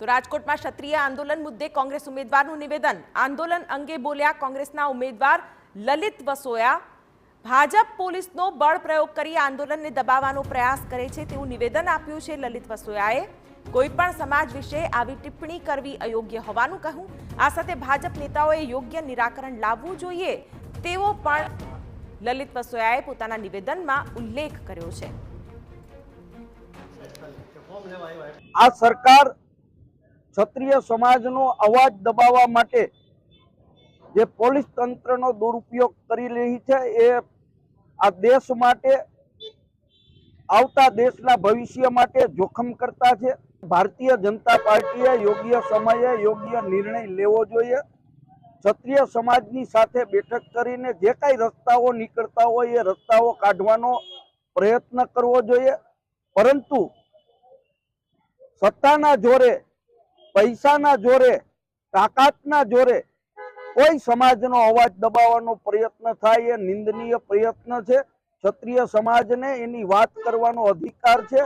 તો રાજકોટમાં ક્ષત્રિય આંદોલન મુદ્દે કોંગ્રેસ ઉમેદવારનું નિવેદન. આંદોલન અંગે બોલ્યા કોંગ્રેસના ઉમેદવાર લલિત વસોયા. ભાજપ પોલીસનો બળ પ્રયોગ કરી આંદોલનને દબાવવાનો પ્રયાસ કરે છે તેવું નિવેદન આપ્યું છે લલિત વસોયાએ. કોઈપણ સમાજ વિશે આવી ટિપ્પણી કરવી અયોગ્ય હોવાનું કહ્યું. આ સાથે ભાજપ નેતાઓએ યોગ્ય નિરાકરણ લાવવું જોઈએ તેવો પણ લલિત વસોયાએ પોતાના નિવેદનમાં ઉલ્લેખ કર્યો છે. આ સરકાર ક્ષત્રિય સમાજનો અવાજ દબાવવા માટે જે પોલીસ તંત્રનો દુરુપયોગ કરી રહી છે એ આ દેશ માટે, આવતા દેશના ભવિષ્ય માટે જોખમ કરતા છે. ભારતીય જનતા પાર્ટીએ યોગ્ય સમયે યોગ્ય નિર્ણય લેવો જોઈએ. ક્ષત્રિય સમાજની સાથે બેઠક કરીને જે કાંઈ રસ્તાઓ નીકળતા હોય એ રસ્તાઓ કાઢવાનો પ્રયત્ન કરવો જોઈએ. પરંતુ સત્તાના જોરે, પૈસાના જોરે, તાકાતના જોરે કોઈ સમાજનો અવાજ દબાવવાનો પ્રયત્ન થાય એ નિંદનીય પ્રયત્ન છે. ક્ષત્રિય સમાજને એની વાત કરવાનો અધિકાર છે.